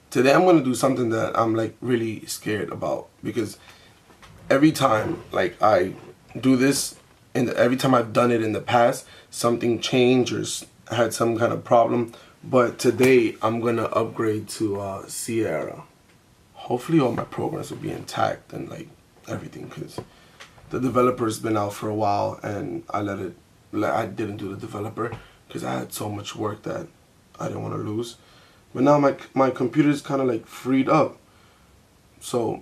Today I'm gonna do something that I'm like really scared about, because every time like I do this, and every time I've done it in the past, something changed or had some kind of problem. But today I'm gonna upgrade to Sierra. Hopefully all my programs will be intact and like everything, because the developer's been out for a while and I didn't do the developer because I had so much work that I didn't want to lose. But now my computer's kind of like freed up. So,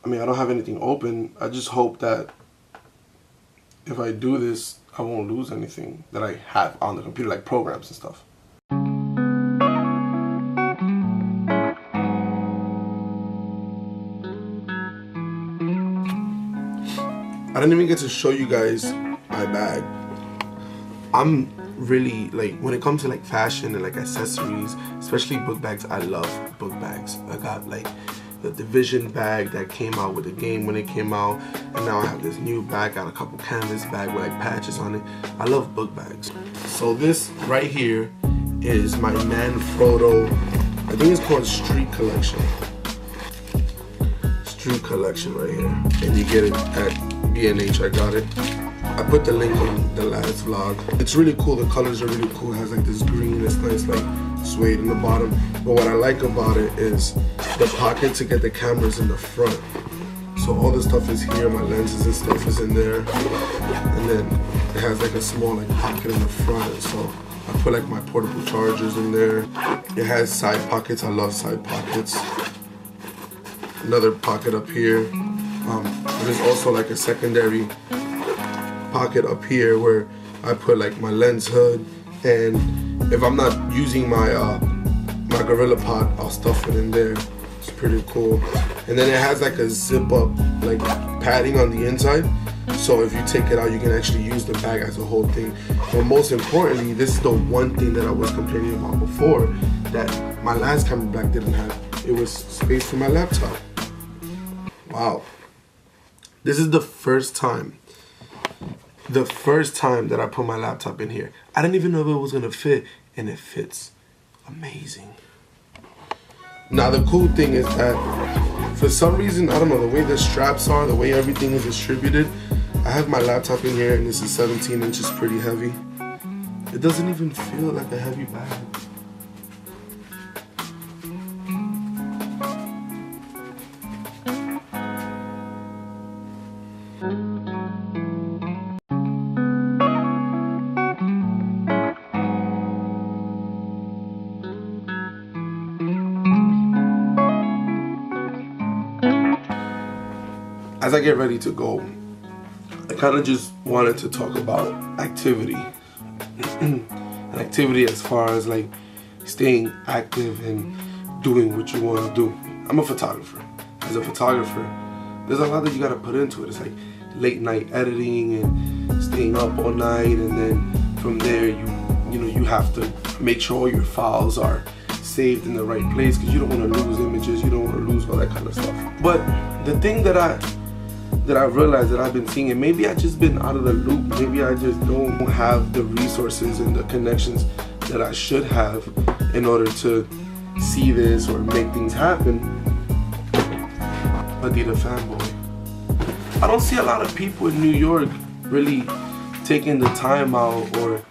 I mean, I don't have anything open. I just hope that if I do this, I won't lose anything that I have on the computer, like programs and stuff. I didn't even get to show you guys my bag. I'm really like, when it comes to like fashion and like accessories, especially book bags, I love book bags. I got like the Division bag that came out with the game when it came out, and now I have this new bag, got a couple canvas bag with like patches on it. I love book bags. So this right here is my Manfrotto, I think it's called Street Collection. Street Collection right here, and you get it at B&H. I got it. I put the link on the last vlog. It's really cool. The colors are really cool. It has like this green, it's nice like suede in the bottom. But what I like about it is the pocket to get the cameras in the front. So all the stuff is here, my lenses and stuff is in there. And then it has like a small like pocket in the front. So I put like my portable chargers in there. It has side pockets. I love side pockets. Another pocket up here. There's also like a secondary pocket up here where I put like my lens hood, and if I'm not using my my Gorilla Pod, I'll stuff it in there. It's pretty cool. And then it has like a zip up like padding on the inside, so if you take it out you can actually use the bag as a whole thing. But most importantly, this is the one thing that I was complaining about before that my last camera bag didn't have. It was space for my laptop. Wow. This is the first time that I put my laptop in here. I didn't even know if it was gonna fit, and it fits amazing. Now the cool thing is that for some reason, I don't know, the way the straps are, the way everything is distributed, I have my laptop in here and this is 17 inches, pretty heavy. It doesn't even feel like a heavy bag. As I get ready to go, I kind of just wanted to talk about activity. An activity as far as like staying active and doing what you want to do. I'm a photographer. As a photographer, there's a lot that you got to put into it. It's like late night editing and staying up all night, and then from there you have to make sure all your files are saved in the right place, because you don't want to lose images, you don't want to lose all that kind of stuff. But the thing that I realized that I've been seeing, and maybe I just been out of the loop, maybe I just don't have the resources and the connections that I should have in order to see this or make things happen. Adidas fanboy. I don't see a lot of people in New York really taking the time out or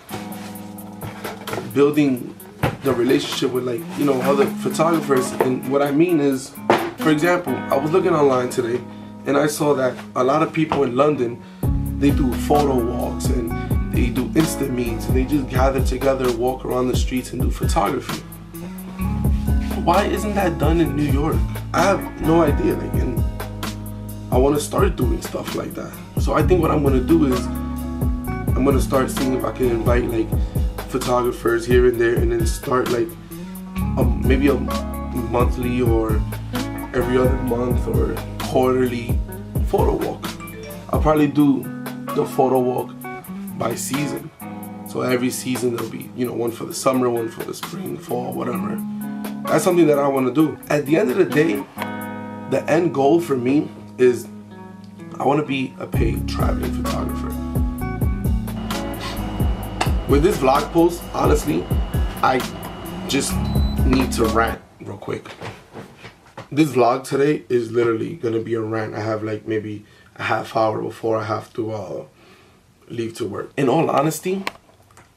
building the relationship with like, other photographers. And what I mean is, for example, I was looking online today and I saw that a lot of people in London, they do photo walks and they do Insta meets, and they just gather together, walk around the streets and do photography. Why isn't that done in New York? I have no idea, and I want to start doing stuff like that. So I think what I'm going to do is I'm going to start seeing if I can invite like photographers here and there, and then start like maybe a monthly or every other month or quarterly photo walk. I'll probably do the photo walk by season. So every season there'll be, one for the summer, one for the spring, fall, whatever. That's something that I want to do. At the end of the day, the end goal for me is I want to be a paid traveling photographer. With this vlog post, honestly, I just need to rant real quick. This vlog today is literally gonna be a rant. I have like maybe a half hour before I have to leave to work. In all honesty,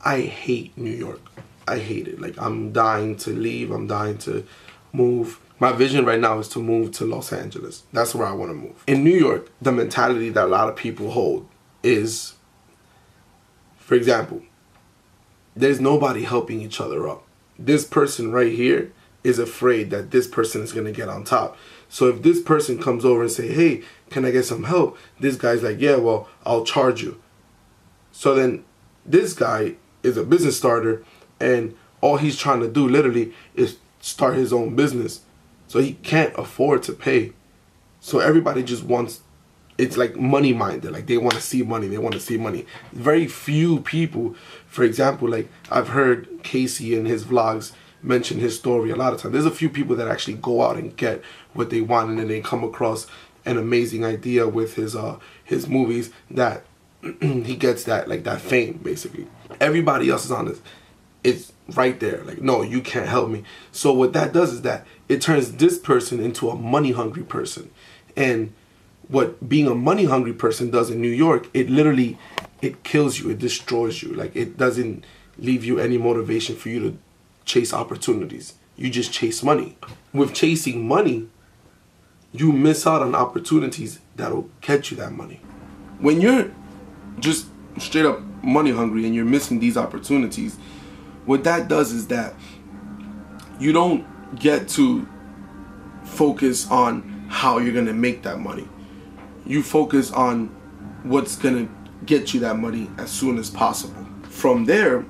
I hate New York. I hate it. Like, I'm dying to leave. I'm dying to move. My vision right now is to move to Los Angeles. That's where I want to move. In New York, the mentality that a lot of people hold is, for example, there's nobody helping each other up. This person right here is afraid that this person is going to get on top. So if this person comes over and say, hey, can I get some help? This guy's like, yeah, well, I'll charge you. So then this guy is a business starter, and all he's trying to do literally is start his own business. So he can't afford to pay. So everybody just wants, it's like money minded. Like, they want to see money. They want to see money. Very few people, for example, like I've heard Casey in his vlogs mention his story a lot of times. There's a few people that actually go out and get what they want, and then they come across an amazing idea with his movies that he gets that, like, that fame, basically. Everybody else is on this. It's right there. Like, no, you can't help me. So what that does is that it turns this person into a money-hungry person. And what being a money-hungry person does in New York, it literally, it kills you. It destroys you. Like, it doesn't leave you any motivation for you to chase opportunities. You just chase money. With chasing money, you miss out on opportunities that'll get you that money. When you're just straight up money hungry and you're missing these opportunities, what that does is that you don't get to focus on how you're gonna make that money. You focus on what's gonna get you that money as soon as possible. From there,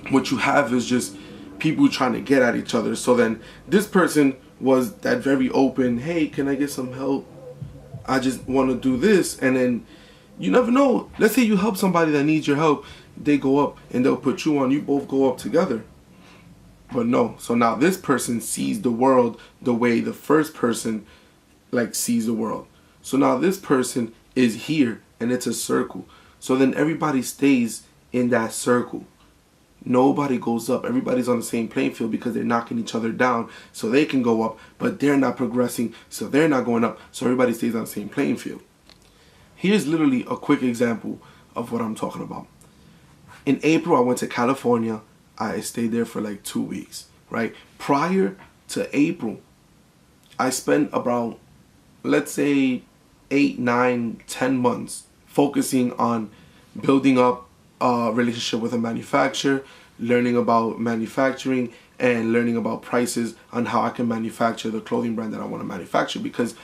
what you have is just people trying to get at each other. So then this person was that very open, hey, can I get some help? I just want to do this. And then you never know. Let's say you help somebody that needs your help. They go up and they'll put you on. You both go up together. But no. So now this person sees the world the way the first person like sees the world. So now this person is here and it's a circle. So then everybody stays in that circle. Nobody goes up. Everybody's on the same playing field because they're knocking each other down so they can go up, but they're not progressing, so they're not going up. So everybody stays on the same playing field. Here's literally a quick example of what I'm talking about. In April, I went to California. I stayed there for like 2 weeks, right? Prior to April, I spent about, let's say, 8, 9, 10 months focusing on building up a relationship with a manufacturer, learning about manufacturing, and learning about prices on how I can manufacture the clothing brand that I want to manufacture. Because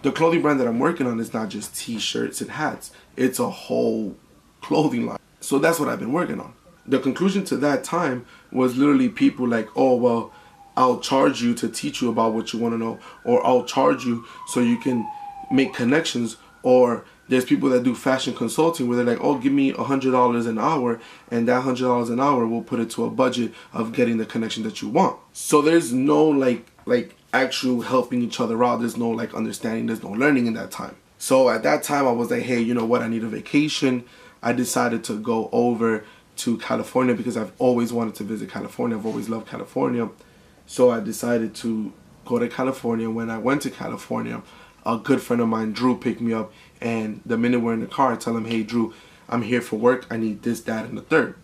the clothing brand that I'm working on is not just t-shirts and hats. It's a whole clothing line. So that's what I've been working on. The conclusion to that time was literally people like, oh, well, I'll charge you to teach you about what you want to know, or I'll charge you so you can make connections. Or there's people that do fashion consulting where they're like, oh, give me $100 an hour, and that $100 an hour will put it to a budget of getting the connection that you want. So there's no like actual helping each other out. There's no like understanding. There's no learning in that time. So at that time I was like, hey, you know what? I need a vacation. I decided to go over to California because I've always wanted to visit California. I've always loved California. So I decided to go to California. When I went to California, a good friend of mine, Drew, picked me up, and the minute we're in the car, I tell him, hey, Drew, I'm here for work. I need this, that, and the third.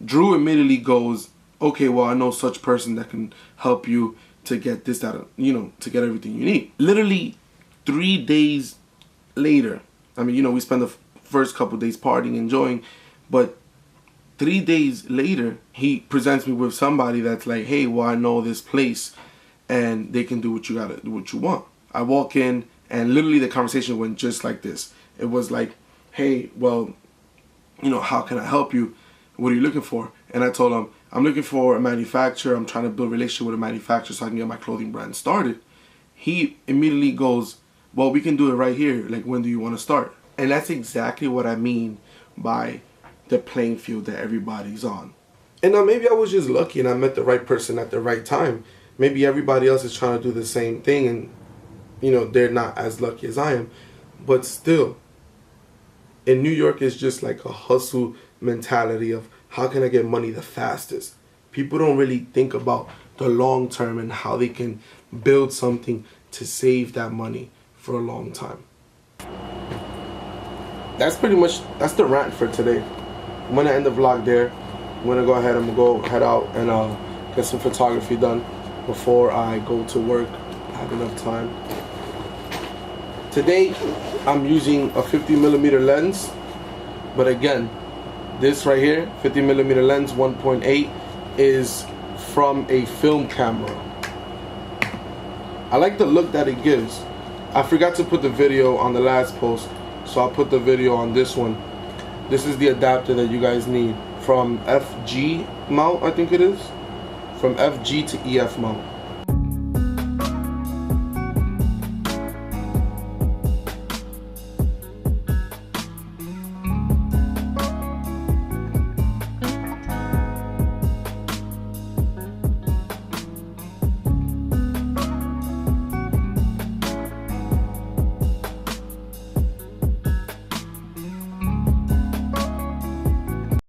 Drew immediately goes, okay, well, I know such person that can help you to get this, that, you know, to get everything you need. Literally 3 days later, I mean, you know, we spent the first couple days partying, enjoying, but 3 days later, he presents me with somebody that's like, hey, well, I know this place, and they can do what you gotta do, what you want. I walk in, and literally the conversation went just like this. It was like, hey, well, you know, how can I help you? What are you looking for? And I told him, I'm looking for a manufacturer. I'm trying to build a relationship with a manufacturer so I can get my clothing brand started. He immediately goes, well, we can do it right here. Like, when do you want to start? And that's exactly what I mean by the playing field that everybody's on. And now maybe I was just lucky and I met the right person at the right time. Maybe everybody else is trying to do the same thing and, you know, they're not as lucky as I am. But still, in New York, it's just like a hustle mentality of how can I get money the fastest. People don't really think about the long term and how they can build something to save that money for a long time. That's the rant for today. I'm gonna end the vlog there. I'm gonna go ahead, head out and get some photography done before I go to work. I have enough time. Today I'm using a 50mm lens, but again, this right here, 50mm lens 1.8, is from a film camera. I like the look that it gives. I forgot to put the video on the last post, so I'll put the video on this one. This is the adapter that you guys need from FG mount, I think it is. From FG to EF mount.